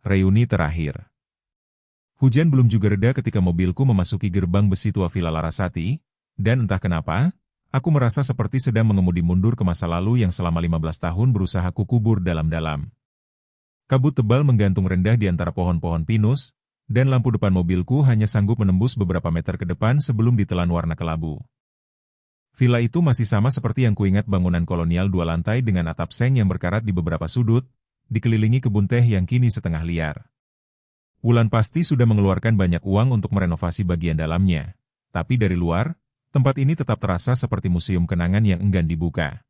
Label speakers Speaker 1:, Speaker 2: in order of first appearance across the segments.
Speaker 1: Reuni terakhir. Hujan belum juga reda ketika mobilku memasuki gerbang besi tua Villa Larasati, dan entah kenapa, aku merasa seperti sedang mengemudi mundur ke masa lalu yang selama 15 tahun berusaha kukubur dalam-dalam. Kabut tebal menggantung rendah di antara pohon-pohon pinus, dan lampu depan mobilku hanya sanggup menembus beberapa meter ke depan sebelum ditelan warna kelabu. Villa itu masih sama seperti yang kuingat, bangunan kolonial 2 lantai dengan atap seng yang berkarat di beberapa sudut, dikelilingi kebun teh yang kini setengah liar. Wulan pasti sudah mengeluarkan banyak uang untuk merenovasi bagian dalamnya, tapi dari luar, tempat ini tetap terasa seperti museum kenangan yang enggan dibuka.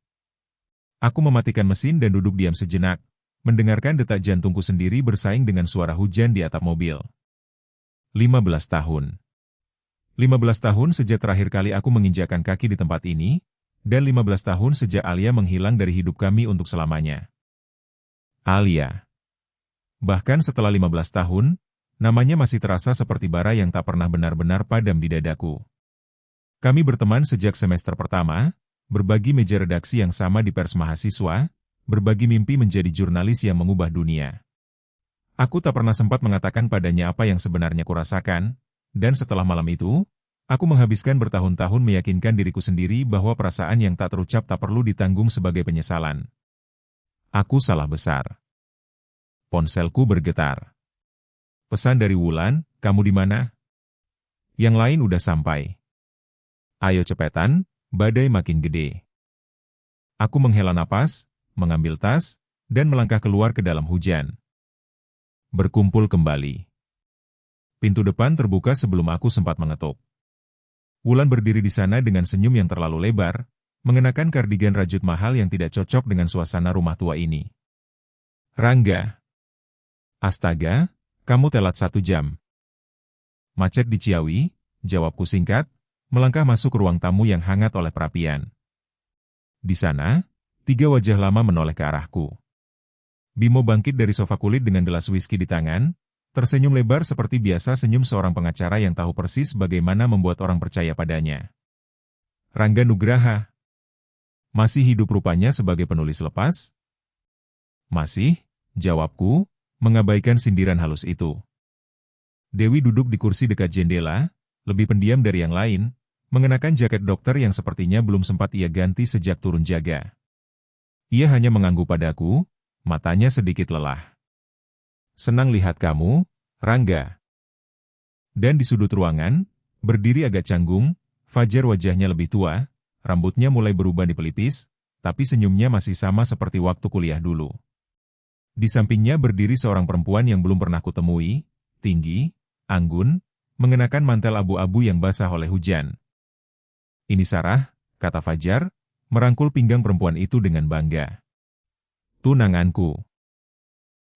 Speaker 1: Aku mematikan mesin dan duduk diam sejenak, mendengarkan detak jantungku sendiri bersaing dengan suara hujan di atap mobil. 15 tahun. 15 tahun sejak terakhir kali aku menginjakkan kaki di tempat ini, dan 15 tahun sejak Alia menghilang dari hidup kami untuk selamanya. Alia. Bahkan setelah 15 tahun, namanya masih terasa seperti bara yang tak pernah benar-benar padam di dadaku. Kami berteman sejak semester pertama, berbagi meja redaksi yang sama di pers mahasiswa, berbagi mimpi menjadi jurnalis yang mengubah dunia. Aku tak pernah sempat mengatakan padanya apa yang sebenarnya kurasakan, dan setelah malam itu, aku menghabiskan bertahun-tahun meyakinkan diriku sendiri bahwa perasaan yang tak terucap tak perlu ditanggung sebagai penyesalan. Aku salah besar. Ponselku bergetar. Pesan dari Wulan, kamu di mana? Yang lain udah sampai. Ayo cepetan, badai makin gede. Aku menghela napas, mengambil tas, dan melangkah keluar ke dalam hujan. Berkumpul kembali. Pintu depan terbuka sebelum aku sempat mengetuk. Wulan berdiri di sana dengan senyum yang terlalu lebar, mengenakan kardigan rajut mahal yang tidak cocok dengan suasana rumah tua ini. Rangga. Astaga, kamu telat 1 jam. Macet di Ciawi, jawabku singkat, melangkah masuk ruang tamu yang hangat oleh perapian. Di sana, 3 wajah lama menoleh ke arahku. Bimo bangkit dari sofa kulit dengan gelas whisky di tangan, tersenyum lebar seperti biasa senyum seorang pengacara yang tahu persis bagaimana membuat orang percaya padanya. Rangga Nugraha. Masih hidup rupanya sebagai penulis lepas? Masih, jawabku, mengabaikan sindiran halus itu. Dewi duduk di kursi dekat jendela, lebih pendiam dari yang lain, mengenakan jaket dokter yang sepertinya belum sempat ia ganti sejak turun jaga. Ia hanya mengangguk padaku, matanya sedikit lelah. Senang lihat kamu, Rangga. Dan di sudut ruangan, berdiri agak canggung, Fajar, wajahnya lebih tua, rambutnya mulai berubah di pelipis, tapi senyumnya masih sama seperti waktu kuliah dulu. Di sampingnya berdiri seorang perempuan yang belum pernah kutemui, tinggi, anggun, mengenakan mantel abu-abu yang basah oleh hujan. Ini Sarah, kata Fajar, merangkul pinggang perempuan itu dengan bangga. Tunanganku.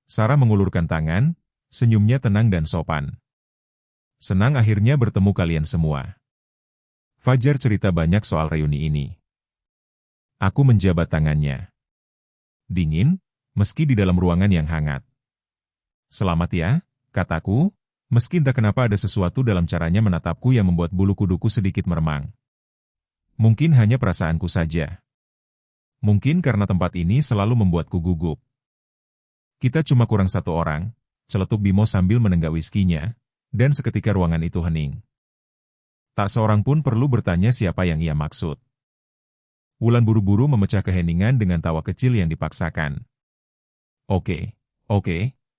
Speaker 1: Sarah mengulurkan tangan, senyumnya tenang dan sopan. Senang akhirnya bertemu kalian semua. Fajar cerita banyak soal reuni ini. Aku menjabat tangannya. Dingin, meski di dalam ruangan yang hangat. Selamat ya, kataku, meski entah kenapa ada sesuatu dalam caranya menatapku yang membuat bulu kuduku sedikit meremang. Mungkin hanya perasaanku saja. Mungkin karena tempat ini selalu membuatku gugup. Kita cuma kurang 1 orang, celetuk Bimo sambil menenggak whiskinya, dan seketika ruangan itu hening. Tak seorang pun perlu bertanya siapa yang ia maksud. Wulan buru-buru memecah keheningan dengan tawa kecil yang dipaksakan. Oke,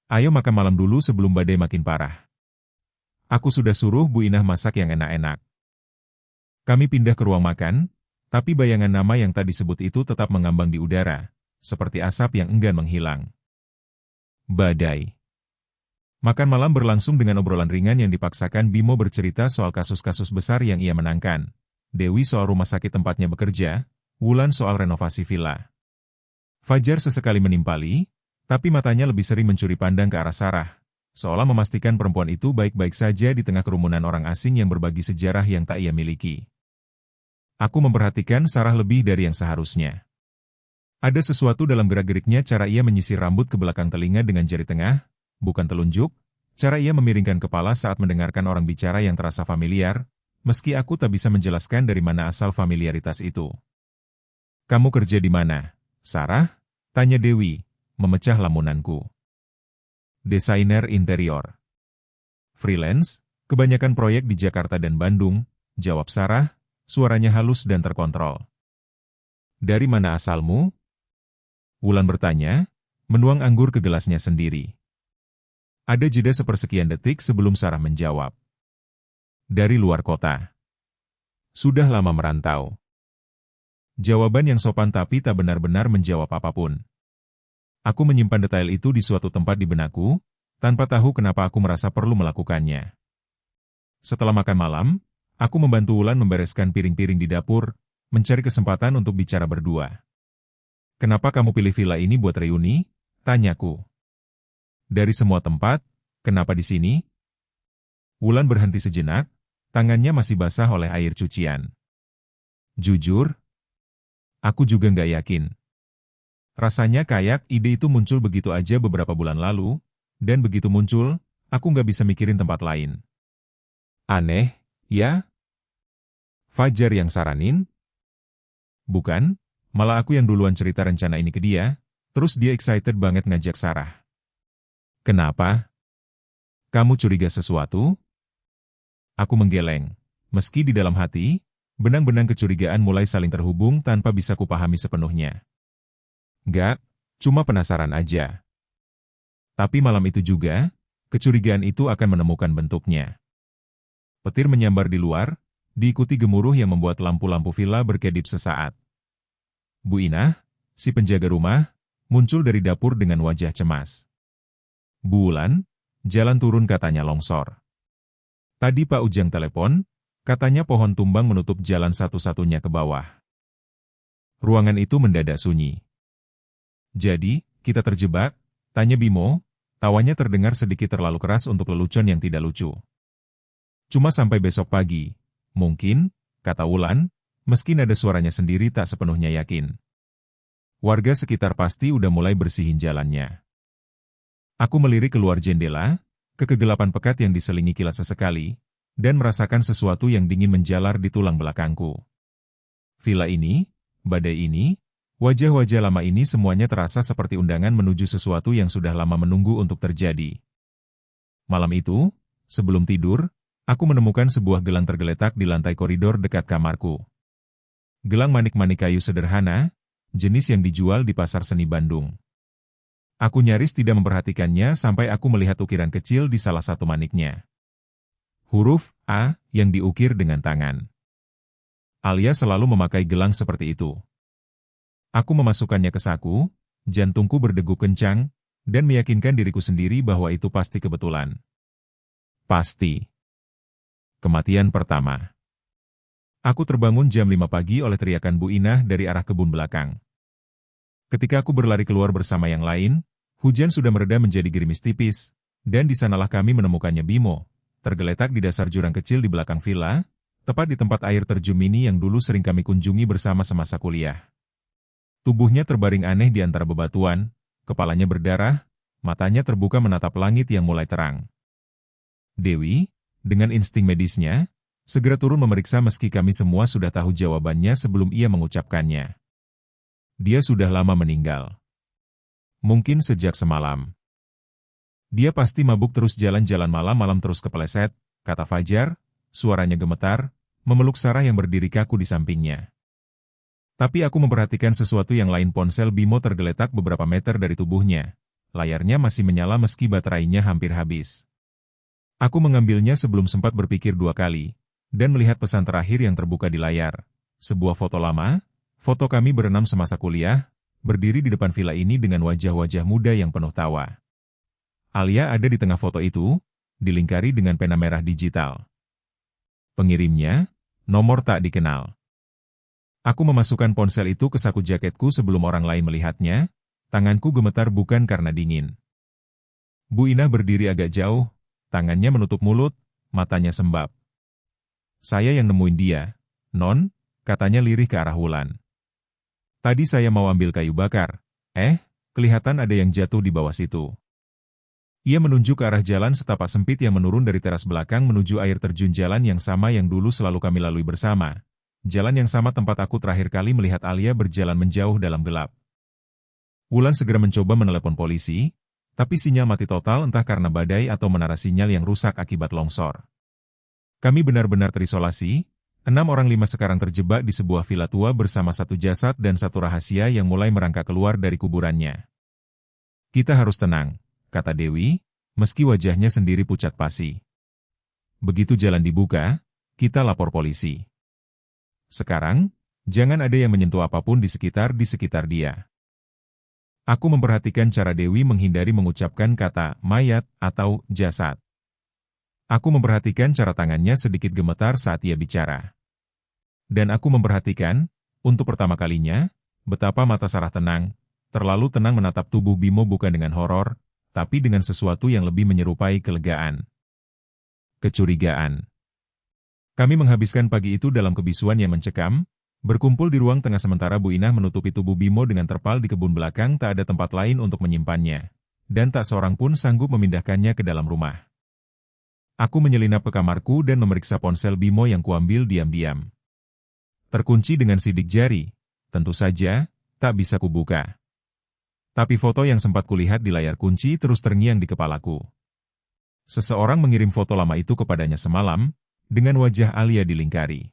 Speaker 1: ayo makan malam dulu sebelum badai makin parah. Aku sudah suruh Bu Inah masak yang enak-enak. Kami pindah ke ruang makan, tapi bayangan nama yang tak disebut itu tetap mengambang di udara, seperti asap yang enggan menghilang. Badai. Makan malam berlangsung dengan obrolan ringan yang dipaksakan. Bimo bercerita soal kasus-kasus besar yang ia menangkan, Dewi soal rumah sakit tempatnya bekerja, Wulan soal renovasi villa. Fajar sesekali menimpali, tapi matanya lebih sering mencuri pandang ke arah Sarah, seolah memastikan perempuan itu baik-baik saja di tengah kerumunan orang asing yang berbagi sejarah yang tak ia miliki. Aku memperhatikan Sarah lebih dari yang seharusnya. Ada sesuatu dalam gerak-geriknya, cara ia menyisir rambut ke belakang telinga dengan jari tengah, bukan telunjuk, cara ia memiringkan kepala saat mendengarkan orang bicara yang terasa familiar, meski aku tak bisa menjelaskan dari mana asal familiaritas itu. Kamu kerja di mana, Sarah? Tanya Dewi, memecah lamunanku. Desainer interior. Freelance, kebanyakan proyek di Jakarta dan Bandung, jawab Sarah, suaranya halus dan terkontrol. Dari mana asalmu? Wulan bertanya, menuang anggur ke gelasnya sendiri. Ada jeda sepersekian detik sebelum Sarah menjawab. Dari luar kota. Sudah lama merantau. Jawaban yang sopan tapi tak benar-benar menjawab apapun. Aku menyimpan detail itu di suatu tempat di benakku, tanpa tahu kenapa aku merasa perlu melakukannya. Setelah makan malam, aku membantu Wulan membereskan piring-piring di dapur, mencari kesempatan untuk bicara berdua. Kenapa kamu pilih villa ini buat reuni? Tanyaku. Dari semua tempat, kenapa di sini? Wulan berhenti sejenak, tangannya masih basah oleh air cucian. Jujur, aku juga nggak yakin. Rasanya kayak ide itu muncul begitu aja beberapa bulan lalu, dan begitu muncul, aku nggak bisa mikirin tempat lain. Aneh, ya? Fajar yang saranin? Bukan, malah aku yang duluan cerita rencana ini ke dia, terus dia excited banget ngajak Sarah. Kenapa? Kamu curiga sesuatu? Aku menggeleng. Meski di dalam hati, benang-benang kecurigaan mulai saling terhubung tanpa bisa kupahami sepenuhnya. Enggak, cuma penasaran aja. Tapi malam itu juga, kecurigaan itu akan menemukan bentuknya. Petir menyambar di luar, diikuti gemuruh yang membuat lampu-lampu villa berkedip sesaat. Bu Inah, si penjaga rumah, muncul dari dapur dengan wajah cemas. Bu Wulan, jalan turun katanya longsor. Tadi Pak Ujang telepon, katanya pohon tumbang menutup jalan satu-satunya ke bawah. Ruangan itu mendadak sunyi. Jadi, kita terjebak? Tanya Bimo, tawanya terdengar sedikit terlalu keras untuk lelucon yang tidak lucu. Cuma sampai besok pagi, mungkin, kata Wulan, meski nada suaranya sendiri tak sepenuhnya yakin. Warga sekitar pasti udah mulai bersihin jalannya. Aku melirik keluar jendela, ke kegelapan pekat yang diselingi kilat sesekali, dan merasakan sesuatu yang dingin menjalar di tulang belakangku. Villa ini, badai ini, wajah-wajah lama ini semuanya terasa seperti undangan menuju sesuatu yang sudah lama menunggu untuk terjadi. Malam itu, sebelum tidur, aku menemukan sebuah gelang tergeletak di lantai koridor dekat kamarku. Gelang manik-manik kayu sederhana, jenis yang dijual di Pasar Seni Bandung. Aku nyaris tidak memperhatikannya sampai aku melihat ukiran kecil di salah satu maniknya. Huruf A yang diukir dengan tangan. Alia selalu memakai gelang seperti itu. Aku memasukkannya ke saku, jantungku berdegup kencang, dan meyakinkan diriku sendiri bahwa itu pasti kebetulan. Pasti. Kematian pertama. Aku terbangun jam 5 pagi oleh teriakan Bu Inah dari arah kebun belakang. Ketika aku berlari keluar bersama yang lain, hujan sudah mereda menjadi gerimis tipis, dan di sanalah kami menemukannya Bimo, tergeletak di dasar jurang kecil di belakang villa, tepat di tempat air terjun mini yang dulu sering kami kunjungi bersama semasa kuliah. Tubuhnya terbaring aneh di antara bebatuan, kepalanya berdarah, matanya terbuka menatap langit yang mulai terang. Dewi, dengan insting medisnya, segera turun memeriksa meski kami semua sudah tahu jawabannya sebelum ia mengucapkannya. Dia sudah lama meninggal. Mungkin sejak semalam. Dia pasti mabuk terus jalan-jalan malam-malam terus kepeleset, kata Fajar, suaranya gemetar, memeluk Sarah yang berdiri kaku di sampingnya. Tapi aku memperhatikan sesuatu yang lain. Ponsel Bimo tergeletak beberapa meter dari tubuhnya. Layarnya masih menyala meski baterainya hampir habis. Aku mengambilnya sebelum sempat berpikir dua kali, dan melihat pesan terakhir yang terbuka di layar. Sebuah foto lama, foto kami berenam semasa kuliah, berdiri di depan villa ini dengan wajah-wajah muda yang penuh tawa. Alia ada di tengah foto itu, dilingkari dengan pena merah digital. Pengirimnya, nomor tak dikenal. Aku memasukkan ponsel itu ke saku jaketku sebelum orang lain melihatnya, tanganku gemetar bukan karena dingin. Bu Inah berdiri agak jauh, tangannya menutup mulut, matanya sembab. Saya yang nemuin dia, Non, katanya lirih ke arah Wulan. Tadi saya mau ambil kayu bakar, kelihatan ada yang jatuh di bawah situ. Ia menunjuk ke arah jalan setapak sempit yang menurun dari teras belakang menuju air terjun, jalan yang sama yang dulu selalu kami lalui bersama. Jalan yang sama tempat aku terakhir kali melihat Alia berjalan menjauh dalam gelap. Wulan segera mencoba menelepon polisi, Tapi sinyal mati total entah karena badai atau menara sinyal yang rusak akibat longsor. Kami benar-benar terisolasi, 6 orang 5 sekarang terjebak di sebuah villa tua bersama satu jasad dan satu rahasia yang mulai merangkak keluar dari kuburannya. Kita harus tenang, kata Dewi, meski wajahnya sendiri pucat pasi. Begitu jalan dibuka, kita lapor polisi. Sekarang, jangan ada yang menyentuh apapun di sekitar dia. Aku memperhatikan cara Dewi menghindari mengucapkan kata mayat atau jasad. Aku memperhatikan cara tangannya sedikit gemetar saat ia bicara. Dan aku memperhatikan, untuk pertama kalinya, betapa mata Sarah tenang, terlalu tenang menatap tubuh Bimo bukan dengan horor, tapi dengan sesuatu yang lebih menyerupai kelegaan. Kecurigaan. Kami menghabiskan pagi itu dalam kebisuan yang mencekam, berkumpul di ruang tengah sementara Bu Inah menutupi tubuh Bimo dengan terpal di kebun belakang tak ada tempat lain untuk menyimpannya, dan tak seorang pun sanggup memindahkannya ke dalam rumah. Aku menyelinap ke kamarku dan memeriksa ponsel Bimo yang kuambil diam-diam. Terkunci dengan sidik jari, tentu saja, tak bisa kubuka. Tapi foto yang sempat kulihat di layar kunci terus terngiang di kepalaku. Seseorang mengirim foto lama itu kepadanya semalam, dengan wajah Alia dilingkari.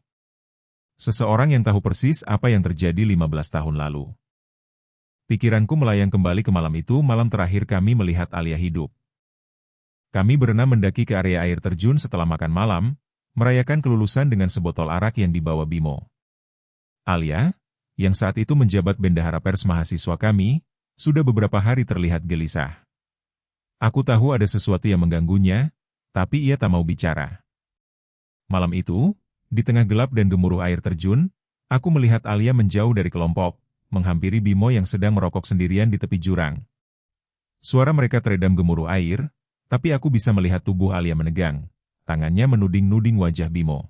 Speaker 1: Seseorang yang tahu persis apa yang terjadi 15 tahun lalu. Pikiranku melayang kembali ke malam itu, malam terakhir kami melihat Alia hidup. Kami berenam mendaki ke area air terjun setelah makan malam, merayakan kelulusan dengan sebotol arak yang dibawa Bimo. Alia, yang saat itu menjabat bendahara pers mahasiswa kami, sudah beberapa hari terlihat gelisah. Aku tahu ada sesuatu yang mengganggunya, tapi ia tak mau bicara. Malam itu, di tengah gelap dan gemuruh air terjun, aku melihat Alia menjauh dari kelompok, menghampiri Bimo yang sedang merokok sendirian di tepi jurang. Suara mereka teredam gemuruh air, tapi aku bisa melihat tubuh Alia menegang, tangannya menuding-nuding wajah Bimo.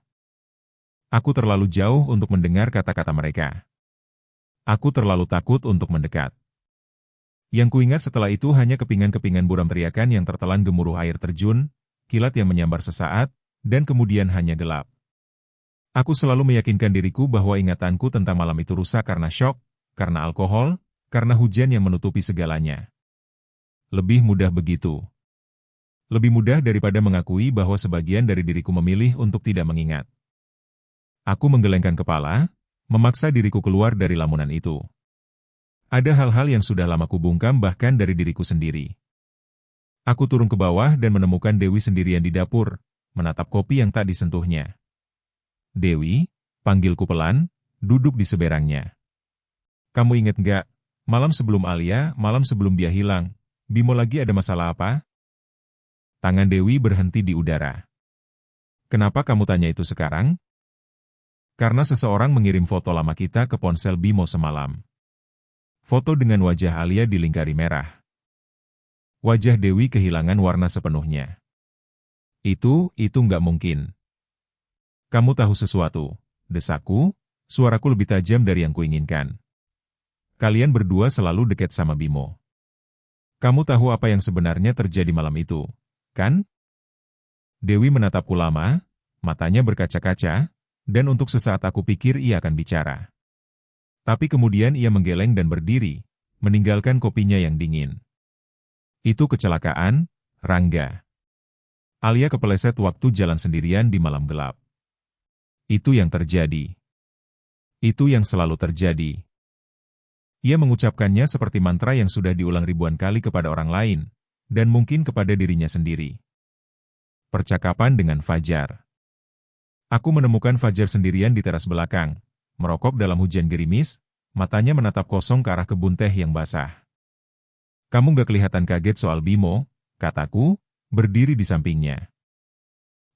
Speaker 1: Aku terlalu jauh untuk mendengar kata-kata mereka. Aku terlalu takut untuk mendekat. Yang kuingat setelah itu hanya kepingan-kepingan buram teriakan yang tertelan gemuruh air terjun, kilat yang menyambar sesaat, dan kemudian hanya gelap. Aku selalu meyakinkan diriku bahwa ingatanku tentang malam itu rusak karena syok, karena alkohol, karena hujan yang menutupi segalanya. Lebih mudah begitu. Lebih mudah daripada mengakui bahwa sebagian dari diriku memilih untuk tidak mengingat. Aku menggelengkan kepala, memaksa diriku keluar dari lamunan itu. Ada hal-hal yang sudah lama kubungkam bahkan dari diriku sendiri. Aku turun ke bawah dan menemukan Dewi sendirian di dapur, menatap kopi yang tak disentuhnya. Dewi, panggilku pelan, duduk di seberangnya. Kamu ingat nggak, malam sebelum Alia, malam sebelum dia hilang, Bimo lagi ada masalah apa? Tangan Dewi berhenti di udara. Kenapa kamu tanya itu sekarang? Karena seseorang mengirim foto lama kita ke ponsel Bimo semalam. Foto dengan wajah Alia dilingkari merah. Wajah Dewi kehilangan warna sepenuhnya. Itu nggak mungkin. Kamu tahu sesuatu, desakku, suaraku lebih tajam dari yang kuinginkan. Kalian berdua selalu dekat sama Bimo. Kamu tahu apa yang sebenarnya terjadi malam itu, kan? Dewi menatapku lama, matanya berkaca-kaca, dan untuk sesaat aku pikir ia akan bicara. Tapi kemudian ia menggeleng dan berdiri, meninggalkan kopinya yang dingin. Itu kecelakaan, Rangga. Alia kepeleset waktu jalan sendirian di malam gelap. Itu yang terjadi. Itu yang selalu terjadi. Ia mengucapkannya seperti mantra yang sudah diulang ribuan kali kepada orang lain, dan mungkin kepada dirinya sendiri. Percakapan dengan Fajar. Aku menemukan Fajar sendirian di teras belakang, merokok dalam hujan gerimis, matanya menatap kosong ke arah kebun teh yang basah. Kamu gak kelihatan kaget soal Bimo, kataku, berdiri di sampingnya.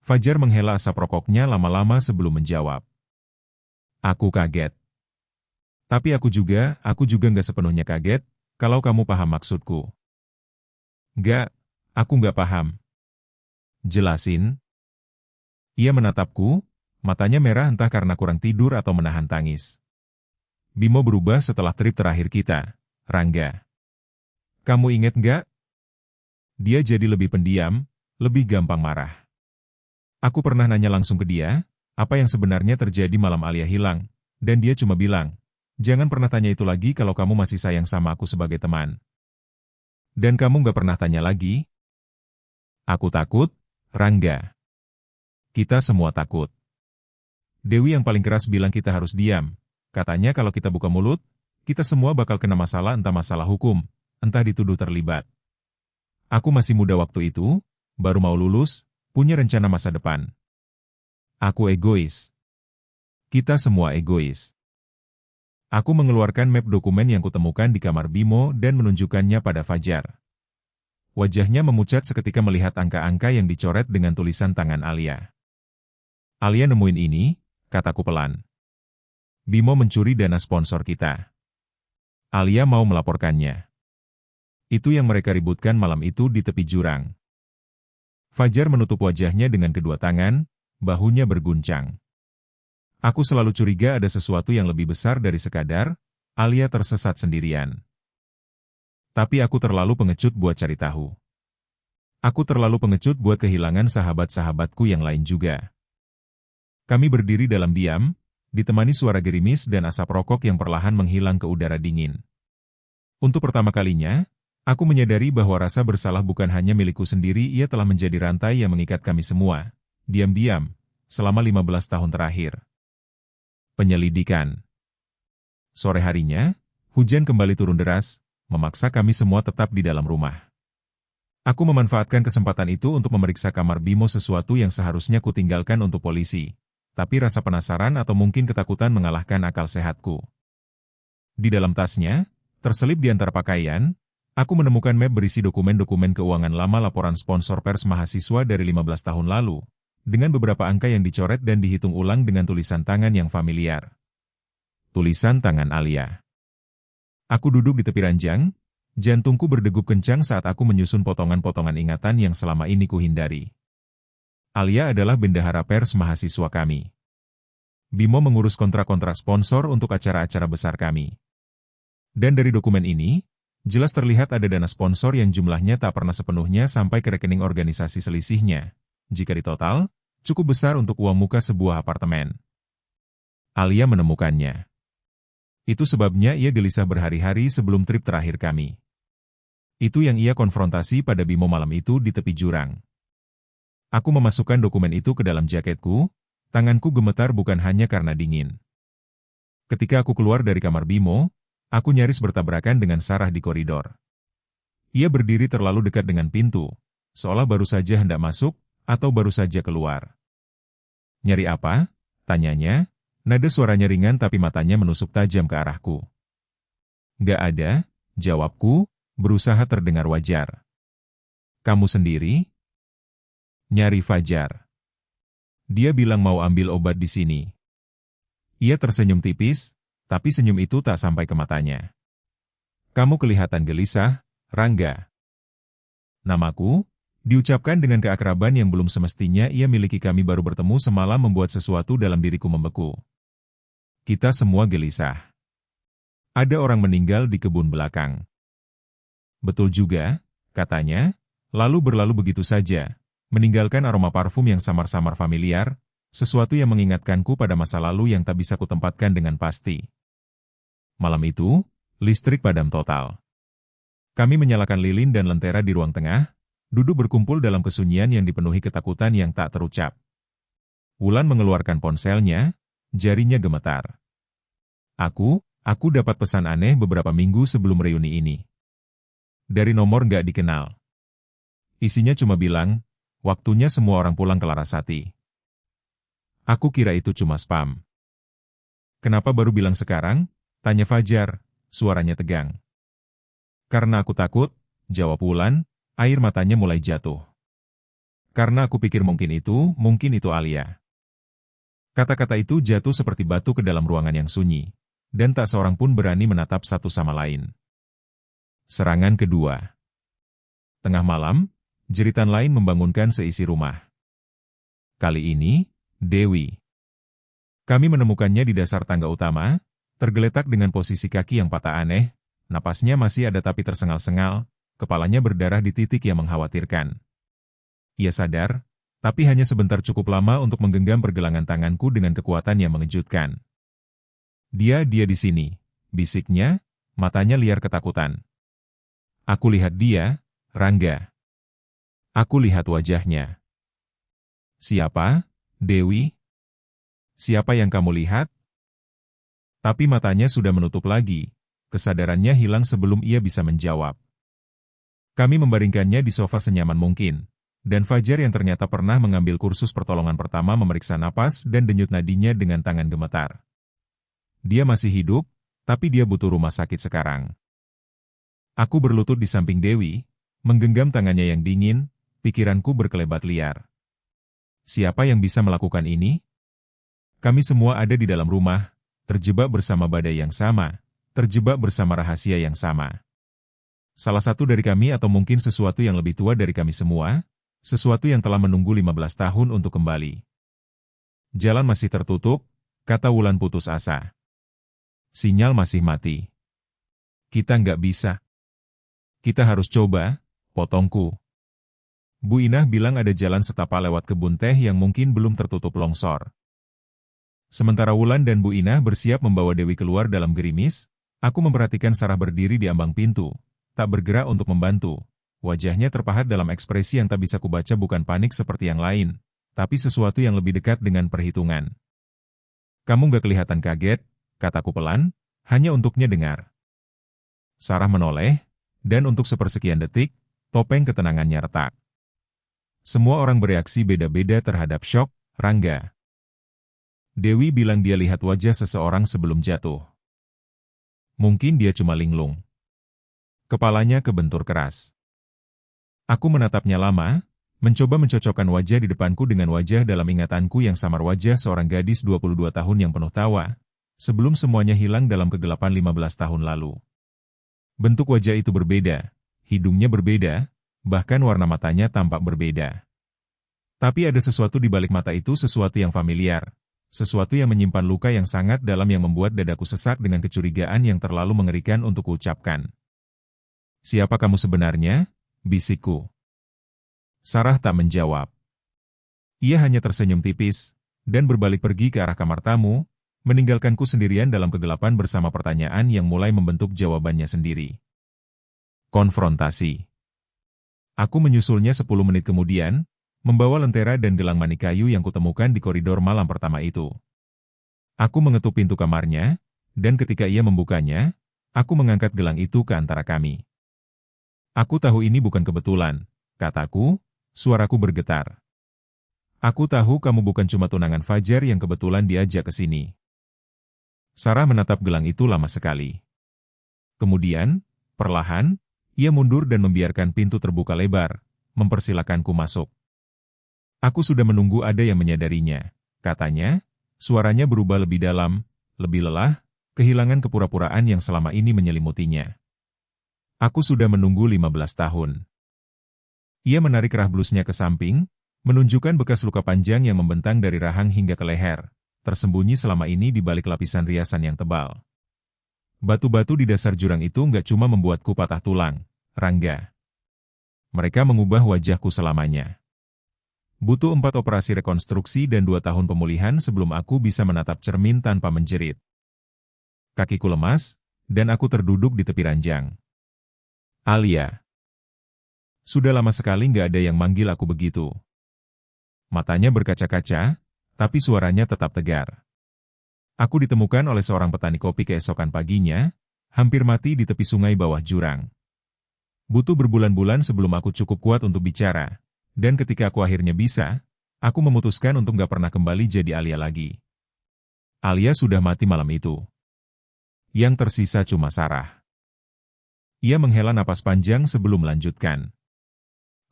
Speaker 1: Fajar menghela asap rokoknya lama-lama sebelum menjawab. Aku kaget. Tapi aku juga gak sepenuhnya kaget, kalau kamu paham maksudku. Gak, aku gak paham. Jelasin. Ia menatapku, matanya merah entah karena kurang tidur atau menahan tangis. Bimo berubah setelah trip terakhir kita, Rangga. Kamu ingat gak? Dia jadi lebih pendiam, lebih gampang marah. Aku pernah nanya langsung ke dia, apa yang sebenarnya terjadi malam Alia hilang, dan dia cuma bilang, jangan pernah tanya itu lagi kalau kamu masih sayang sama aku sebagai teman. Dan kamu gak pernah tanya lagi? Aku takut, Rangga. Kita semua takut. Dewi yang paling keras bilang kita harus diam. Katanya kalau kita buka mulut, kita semua bakal kena masalah, entah masalah hukum, entah dituduh terlibat. Aku masih muda waktu itu, baru mau lulus, punya rencana masa depan. Aku egois. Kita semua egois. Aku mengeluarkan map dokumen yang kutemukan di kamar Bimo dan menunjukkannya pada Fajar. Wajahnya memucat seketika melihat angka-angka yang dicoret dengan tulisan tangan Alia. Alia nemuin ini, kataku pelan. Bimo mencuri dana sponsor kita. Alia mau melaporkannya. Itu yang mereka ributkan malam itu di tepi jurang. Fajar menutup wajahnya dengan kedua tangan, bahunya berguncang. Aku selalu curiga ada sesuatu yang lebih besar dari sekadar Alia tersesat sendirian. Tapi aku terlalu pengecut buat cari tahu. Aku terlalu pengecut buat kehilangan sahabat-sahabatku yang lain juga. Kami berdiri dalam diam, ditemani suara gerimis dan asap rokok yang perlahan menghilang ke udara dingin. Untuk pertama kalinya, aku menyadari bahwa rasa bersalah bukan hanya milikku sendiri, ia telah menjadi rantai yang mengikat kami semua, diam-diam, selama 15 tahun terakhir. Penyelidikan. Sore harinya, hujan kembali turun deras, memaksa kami semua tetap di dalam rumah. Aku memanfaatkan kesempatan itu untuk memeriksa kamar Bimo, sesuatu yang seharusnya kutinggalkan untuk polisi, tapi rasa penasaran atau mungkin ketakutan mengalahkan akal sehatku. Di dalam tasnya, terselip di antara pakaian, aku menemukan map berisi dokumen-dokumen keuangan lama laporan sponsor pers mahasiswa dari 15 tahun lalu, dengan beberapa angka yang dicoret dan dihitung ulang dengan tulisan tangan yang familiar. Tulisan tangan Alia. Aku duduk di tepi ranjang, jantungku berdegup kencang saat aku menyusun potongan-potongan ingatan yang selama ini kuhindari. Alia adalah bendahara pers mahasiswa kami. Bimo mengurus kontrak-kontrak sponsor untuk acara-acara besar kami. Dan dari dokumen ini, jelas terlihat ada dana sponsor yang jumlahnya tak pernah sepenuhnya sampai ke rekening organisasi selisihnya. Jika ditotal, cukup besar untuk uang muka sebuah apartemen. Alia menemukannya. Itu sebabnya ia gelisah berhari-hari sebelum trip terakhir kami. Itu yang ia konfrontasi pada Bimo malam itu di tepi jurang. Aku memasukkan dokumen itu ke dalam jaketku, tanganku gemetar bukan hanya karena dingin. Ketika aku keluar dari kamar Bimo, aku nyaris bertabrakan dengan Sarah di koridor. Ia berdiri terlalu dekat dengan pintu, seolah baru saja hendak masuk, atau baru saja keluar. Nyari apa? Tanyanya, nada suaranya ringan tapi matanya menusuk tajam ke arahku. Gak ada, jawabku, berusaha terdengar wajar. Kamu sendiri? Nyari Fajar. Dia bilang mau ambil obat di sini. Ia tersenyum tipis, tapi senyum itu tak sampai ke matanya. Kamu kelihatan gelisah, Rangga. Namaku? Diucapkan dengan keakraban yang belum semestinya ia miliki. Kami baru bertemu semalam membuat sesuatu dalam diriku membeku. Kita semua gelisah. Ada orang meninggal di kebun belakang. Betul juga, katanya, lalu berlalu begitu saja, meninggalkan aroma parfum yang samar-samar familiar, sesuatu yang mengingatkanku pada masa lalu yang tak bisa kutempatkan dengan pasti. Malam itu, listrik padam total. Kami menyalakan lilin dan lentera di ruang tengah, duduk berkumpul dalam kesunyian yang dipenuhi ketakutan yang tak terucap. Wulan mengeluarkan ponselnya, jarinya gemetar. Aku dapat pesan aneh beberapa minggu sebelum reuni ini. Dari nomor nggak dikenal. Isinya cuma bilang, waktunya semua orang pulang ke Larasati. Aku kira itu cuma spam. Kenapa baru bilang sekarang? Tanya Fajar, suaranya tegang. Karena aku takut, jawab Wulan. Air matanya mulai jatuh. Karena aku pikir mungkin itu Alia. Kata-kata itu jatuh seperti batu ke dalam ruangan yang sunyi, dan tak seorang pun berani menatap satu sama lain. Serangan kedua. Tengah malam, jeritan lain membangunkan seisi rumah. Kali ini, Dewi. Kami menemukannya di dasar tangga utama, tergeletak dengan posisi kaki yang patah aneh, napasnya masih ada tapi tersengal-sengal, kepalanya berdarah di titik yang mengkhawatirkan. Ia sadar, tapi hanya sebentar, cukup lama untuk menggenggam pergelangan tanganku dengan kekuatan yang mengejutkan. Dia di sini, bisiknya, matanya liar ketakutan. Aku lihat dia, Rangga. Aku lihat wajahnya. Siapa, Dewi? Siapa yang kamu lihat? Tapi matanya sudah menutup lagi. Kesadarannya hilang sebelum ia bisa menjawab. Kami membaringkannya di sofa senyaman mungkin. Dan Fajar yang ternyata pernah mengambil kursus pertolongan pertama memeriksa napas dan denyut nadinya dengan tangan gemetar. Dia masih hidup, tapi dia butuh rumah sakit sekarang. Aku berlutut di samping Dewi, menggenggam tangannya yang dingin, pikiranku berkelebat liar. Siapa yang bisa melakukan ini? Kami semua ada di dalam rumah, terjebak bersama badai yang sama, terjebak bersama rahasia yang sama. Salah satu dari kami atau mungkin sesuatu yang lebih tua dari kami semua, sesuatu yang telah menunggu 15 tahun untuk kembali. Jalan masih tertutup, kata Wulan putus asa. Sinyal masih mati. Kita nggak bisa. Kita harus coba, potongku. Bu Inah bilang ada jalan setapak lewat kebun teh yang mungkin belum tertutup longsor. Sementara Wulan dan Bu Inah bersiap membawa Dewi keluar dalam gerimis, aku memperhatikan Sarah berdiri di ambang pintu, tak bergerak untuk membantu. Wajahnya terpahat dalam ekspresi yang tak bisa kubaca, bukan panik seperti yang lain, tapi sesuatu yang lebih dekat dengan perhitungan. Kamu gak kelihatan kaget, kataku pelan, hanya untuknya dengar. Sarah menoleh, dan untuk sepersekian detik, topeng ketenangannya retak. Semua orang bereaksi beda-beda terhadap syok, Rangga. Dewi bilang dia lihat wajah seseorang sebelum jatuh. Mungkin dia cuma linglung. Kepalanya kebentur keras. Aku menatapnya lama, mencoba mencocokkan wajah di depanku dengan wajah dalam ingatanku yang samar, wajah seorang gadis 22 tahun yang penuh tawa, sebelum semuanya hilang dalam kegelapan 15 tahun lalu. Bentuk wajah itu berbeda, hidungnya berbeda, bahkan warna matanya tampak berbeda. Tapi ada sesuatu di balik mata itu, sesuatu yang familiar, sesuatu yang menyimpan luka yang sangat dalam yang membuat dadaku sesak dengan kecurigaan yang terlalu mengerikan untuk kuucapkan. Siapa kamu sebenarnya? Bisikku. Sarah tak menjawab. Ia hanya tersenyum tipis, dan berbalik pergi ke arah kamar tamu, meninggalkanku sendirian dalam kegelapan bersama pertanyaan yang mulai membentuk jawabannya sendiri. Konfrontasi. Aku menyusulnya 10 menit kemudian, membawa lentera dan gelang manik kayu yang kutemukan di koridor malam pertama itu. Aku mengetuk pintu kamarnya, dan ketika ia membukanya, aku mengangkat gelang itu ke antara kami. Aku tahu ini bukan kebetulan, kataku, suaraku bergetar. Aku tahu kamu bukan cuma tunangan Fajar yang kebetulan diajak ke sini. Sarah menatap gelang itu lama sekali. Kemudian, perlahan, ia mundur dan membiarkan pintu terbuka lebar, mempersilakanku masuk. Aku sudah menunggu ada yang menyadarinya, katanya, suaranya berubah lebih dalam, lebih lelah, kehilangan kepura-puraan yang selama ini menyelimutinya. Aku sudah menunggu 15 tahun. Ia menarik rah blusnya ke samping, menunjukkan bekas luka panjang yang membentang dari rahang hingga ke leher, tersembunyi selama ini di balik lapisan riasan yang tebal. Batu-batu di dasar jurang itu nggak cuma membuatku patah tulang, Rangga. Mereka mengubah wajahku selamanya. Butuh 4 operasi rekonstruksi dan 2 tahun pemulihan sebelum aku bisa menatap cermin tanpa menjerit. Kakiku lemas, dan aku terduduk di tepi ranjang. Alia. Sudah lama sekali nggak ada yang manggil aku begitu. Matanya berkaca-kaca, tapi suaranya tetap tegar. Aku ditemukan oleh seorang petani kopi keesokan paginya, hampir mati di tepi sungai bawah jurang. Butuh berbulan-bulan sebelum aku cukup kuat untuk bicara, dan ketika aku akhirnya bisa, aku memutuskan untuk nggak pernah kembali jadi Alia lagi. Alia sudah mati malam itu. Yang tersisa cuma Sarah. Ia menghela napas panjang sebelum melanjutkan.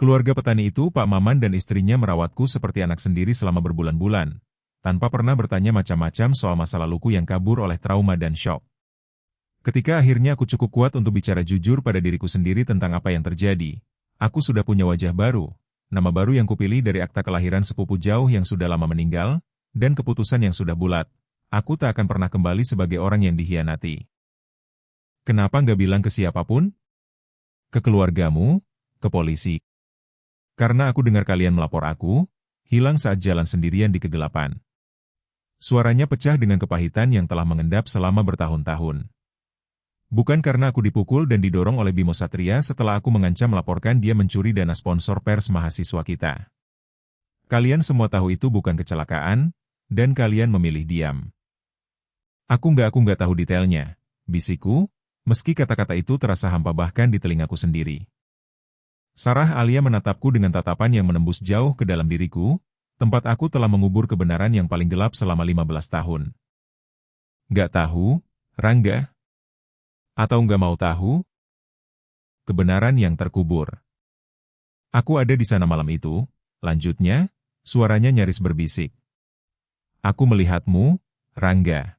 Speaker 1: Keluarga petani itu, Pak Maman dan istrinya merawatku seperti anak sendiri selama berbulan-bulan, tanpa pernah bertanya macam-macam soal masa laluku yang kabur oleh trauma dan syok. Ketika akhirnya aku cukup kuat untuk bicara jujur pada diriku sendiri tentang apa yang terjadi, aku sudah punya wajah baru, nama baru yang kupilih dari akta kelahiran sepupu jauh yang sudah lama meninggal, dan keputusan yang sudah bulat, aku tak akan pernah kembali sebagai orang yang dihianati. Kenapa nggak bilang ke siapapun? Ke keluargamu? Ke polisi? Karena aku dengar kalian melapor aku, hilang saat jalan sendirian di kegelapan. Suaranya pecah dengan kepahitan yang telah mengendap selama bertahun-tahun. Bukan karena aku dipukul dan didorong oleh Bimo Satria setelah aku mengancam melaporkan dia mencuri dana sponsor pers mahasiswa kita. Kalian semua tahu itu bukan kecelakaan, dan kalian memilih diam. Aku nggak tahu detailnya, bisikku, meski kata-kata itu terasa hampa bahkan di telingaku sendiri. Sarah Alia menatapku dengan tatapan yang menembus jauh ke dalam diriku, tempat aku telah mengubur kebenaran yang paling gelap selama 15 tahun. Nggak tahu, Rangga? Atau nggak mau tahu? Kebenaran yang terkubur. Aku ada di sana malam itu, lanjutnya, suaranya nyaris berbisik. Aku melihatmu, Rangga.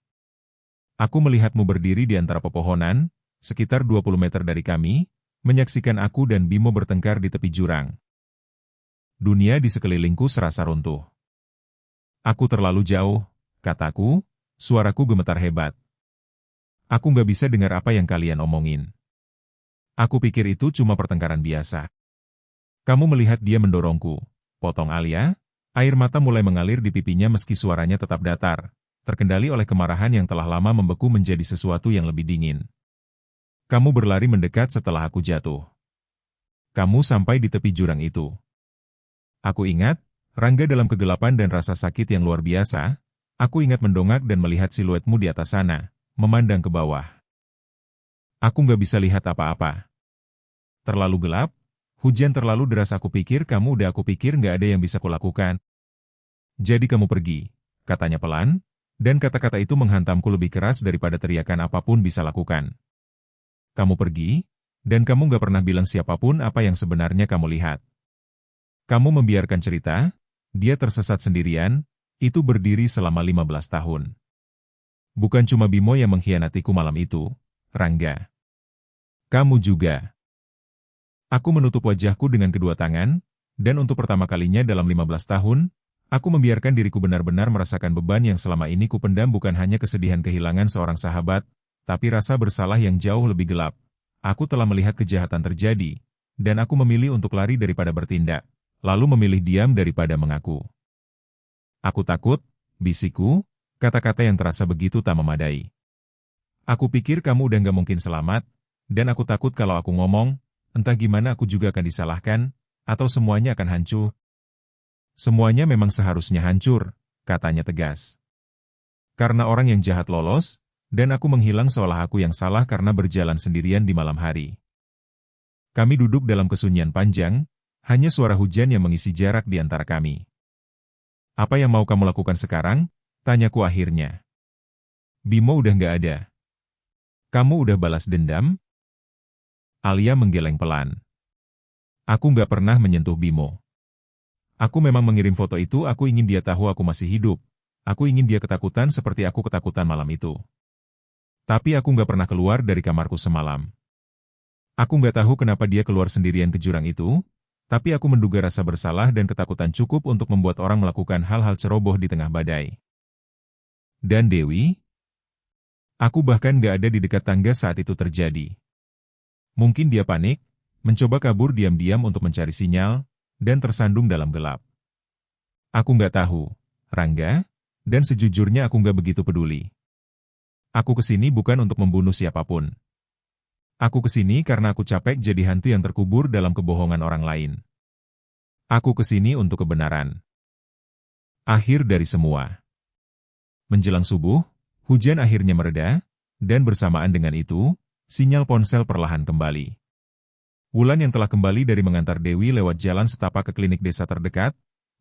Speaker 1: Aku melihatmu berdiri di antara pepohonan, sekitar 20 meter dari kami, menyaksikan aku dan Bimo bertengkar di tepi jurang. Dunia di sekelilingku serasa runtuh. Aku terlalu jauh, kataku, suaraku gemetar hebat. Aku nggak bisa dengar apa yang kalian omongin. Aku pikir itu cuma pertengkaran biasa. Kamu melihat dia mendorongku, potong Alia, air mata mulai mengalir di pipinya meski suaranya tetap datar, terkendali oleh kemarahan yang telah lama membeku menjadi sesuatu yang lebih dingin. Kamu berlari mendekat setelah aku jatuh. Kamu sampai di tepi jurang itu. Aku ingat, Rangga dalam kegelapan dan rasa sakit yang luar biasa, aku ingat mendongak dan melihat siluetmu di atas sana, memandang ke bawah. Aku nggak bisa lihat apa-apa. Terlalu gelap, hujan terlalu deras aku pikir nggak ada yang bisa kulakukan. Jadi kamu pergi, katanya pelan, dan kata-kata itu menghantamku lebih keras daripada teriakan apapun bisa lakukan. Kamu pergi, dan kamu nggak pernah bilang siapapun apa yang sebenarnya kamu lihat. Kamu membiarkan cerita, dia tersesat sendirian, itu berdiri selama 15 tahun. Bukan cuma Bimo yang mengkhianatiku malam itu, Rangga. Kamu juga. Aku menutup wajahku dengan kedua tangan, dan untuk pertama kalinya dalam 15 tahun, aku membiarkan diriku benar-benar merasakan beban yang selama ini kupendam bukan hanya kesedihan kehilangan seorang sahabat, tapi rasa bersalah yang jauh lebih gelap. Aku telah melihat kejahatan terjadi, dan aku memilih untuk lari daripada bertindak, lalu memilih diam daripada mengaku. Aku takut, bisikku, kata-kata yang terasa begitu tak memadai. Aku pikir kamu udah nggak mungkin selamat, dan aku takut kalau aku ngomong, entah gimana aku juga akan disalahkan, atau semuanya akan hancur. Semuanya memang seharusnya hancur, katanya tegas. Karena orang yang jahat lolos, dan aku menghilang seolah aku yang salah karena berjalan sendirian di malam hari. Kami duduk dalam kesunyian panjang, hanya suara hujan yang mengisi jarak di antara kami. Apa yang mau kamu lakukan sekarang? Tanyaku akhirnya. Bimo udah nggak ada. Kamu udah balas dendam? Alia menggeleng pelan. Aku nggak pernah menyentuh Bimo. Aku memang mengirim foto itu, aku ingin dia tahu aku masih hidup. Aku ingin dia ketakutan seperti aku ketakutan malam itu. Tapi aku nggak pernah keluar dari kamarku semalam. Aku nggak tahu kenapa dia keluar sendirian ke jurang itu, tapi aku menduga rasa bersalah dan ketakutan cukup untuk membuat orang melakukan hal-hal ceroboh di tengah badai. Dan Dewi? Aku bahkan nggak ada di dekat tangga saat itu terjadi. Mungkin dia panik, mencoba kabur diam-diam untuk mencari sinyal, dan tersandung dalam gelap. Aku nggak tahu, Rangga, dan sejujurnya aku nggak begitu peduli. Aku kesini bukan untuk membunuh siapapun. Aku kesini karena aku capek jadi hantu yang terkubur dalam kebohongan orang lain. Aku kesini untuk kebenaran. Akhir dari semua. Menjelang subuh, hujan akhirnya mereda, dan bersamaan dengan itu, sinyal ponsel perlahan kembali. Wulan yang telah kembali dari mengantar Dewi lewat jalan setapak ke klinik desa terdekat,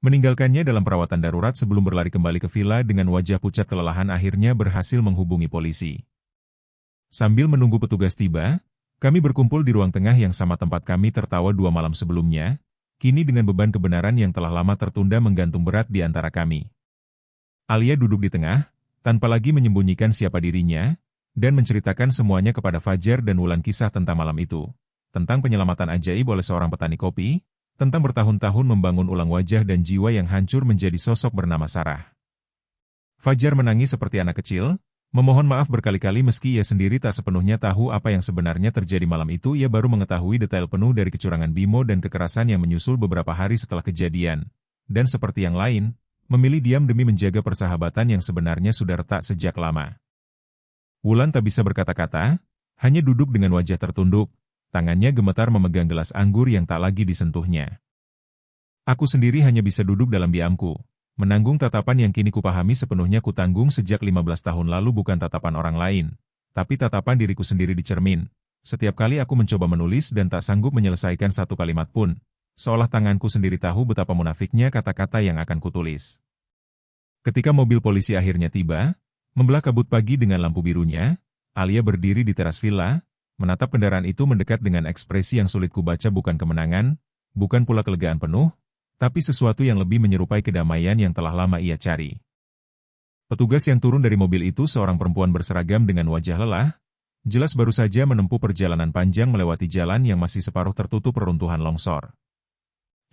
Speaker 1: meninggalkannya dalam perawatan darurat sebelum berlari kembali ke villa dengan wajah pucat kelelahan akhirnya berhasil menghubungi polisi. Sambil menunggu petugas tiba, kami berkumpul di ruang tengah yang sama tempat kami tertawa 2 malam sebelumnya, kini dengan beban kebenaran yang telah lama tertunda menggantung berat di antara kami. Alia duduk di tengah, tanpa lagi menyembunyikan siapa dirinya, dan menceritakan semuanya kepada Fajar dan Wulan kisah tentang malam itu, tentang penyelamatan ajaib oleh seorang petani kopi, tentang bertahun-tahun membangun ulang wajah dan jiwa yang hancur menjadi sosok bernama Sarah. Fajar menangis seperti anak kecil, memohon maaf berkali-kali meski ia sendiri tak sepenuhnya tahu apa yang sebenarnya terjadi malam itu. Ia baru mengetahui detail penuh dari kecurangan Bimo dan kekerasan yang menyusul beberapa hari setelah kejadian, dan seperti yang lain, memilih diam demi menjaga persahabatan yang sebenarnya sudah retak sejak lama. Wulan tak bisa berkata-kata, Hanya duduk dengan wajah tertunduk, tangannya gemetar memegang gelas anggur yang tak lagi disentuhnya. Aku sendiri hanya bisa duduk dalam diamku, menanggung tatapan yang kini kupahami sepenuhnya kutanggung sejak 15 tahun lalu bukan tatapan orang lain, tapi tatapan diriku sendiri di cermin. Setiap kali aku mencoba menulis dan tak sanggup menyelesaikan satu kalimat pun, seolah tanganku sendiri tahu betapa munafiknya kata-kata yang akan kutulis. Ketika mobil polisi akhirnya tiba, membelah kabut pagi dengan lampu birunya, Alia berdiri di teras villa, menatap kendaraan itu mendekat dengan ekspresi yang sulit kubaca, bukan kemenangan, bukan pula kelegaan penuh, tapi sesuatu yang lebih menyerupai kedamaian yang telah lama ia cari. Petugas yang turun dari mobil itu seorang perempuan berseragam dengan wajah lelah, jelas baru saja menempuh perjalanan panjang melewati jalan yang masih separuh tertutup reruntuhan longsor.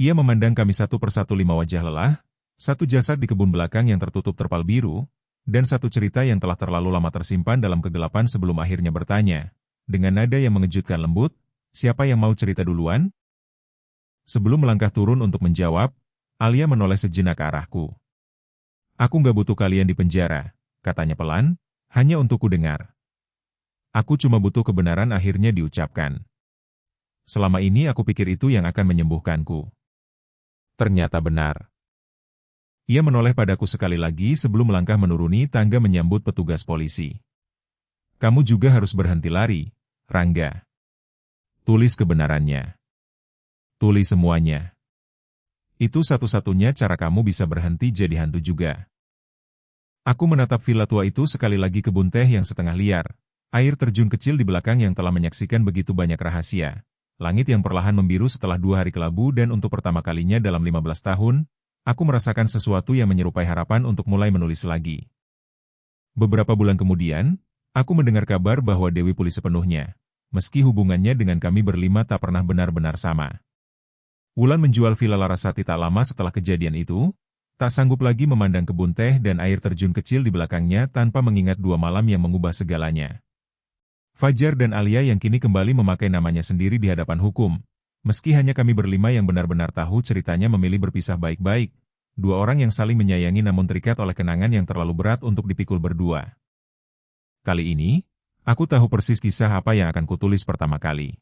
Speaker 1: Ia memandang kami satu persatu, 5 wajah lelah, satu jasad di kebun belakang yang tertutup terpal biru, dan satu cerita yang telah terlalu lama tersimpan dalam kegelapan sebelum akhirnya bertanya, dengan nada yang mengejutkan lembut, "Siapa yang mau cerita duluan?" Sebelum melangkah turun untuk menjawab, Alia menoleh sejenak ke arahku. "Aku nggak butuh kalian di penjara," katanya pelan, "hanya untuk ku dengar. Aku cuma butuh kebenaran," akhirnya diucapkan. "Selama ini aku pikir itu yang akan menyembuhkanku. Ternyata benar." Ia menoleh padaku sekali lagi sebelum melangkah menuruni tangga menyambut petugas polisi. "Kamu juga harus berhenti lari, Rangga. Tulis kebenarannya. Tulis semuanya. Itu satu-satunya cara kamu bisa berhenti jadi hantu juga." Aku menatap villa tua itu sekali lagi, kebun teh yang setengah liar, air terjun kecil di belakang yang telah menyaksikan begitu banyak rahasia, langit yang perlahan membiru setelah 2 hari kelabu, dan untuk pertama kalinya dalam 15 tahun, aku merasakan sesuatu yang menyerupai harapan untuk mulai menulis lagi. Beberapa bulan kemudian, aku mendengar kabar bahwa Dewi pulih sepenuhnya, meski hubungannya dengan kami berlima tak pernah benar-benar sama. Wulan menjual Villa Larasati tak lama setelah kejadian itu, tak sanggup lagi memandang kebun teh dan air terjun kecil di belakangnya tanpa mengingat 2 malam yang mengubah segalanya. Fajar dan Alia yang kini kembali memakai namanya sendiri di hadapan hukum, meski hanya kami berlima yang benar-benar tahu ceritanya, memilih berpisah baik-baik, 2 orang yang saling menyayangi namun terikat oleh kenangan yang terlalu berat untuk dipikul berdua. Kali ini, aku tahu persis kisah apa yang akan kutulis pertama kali.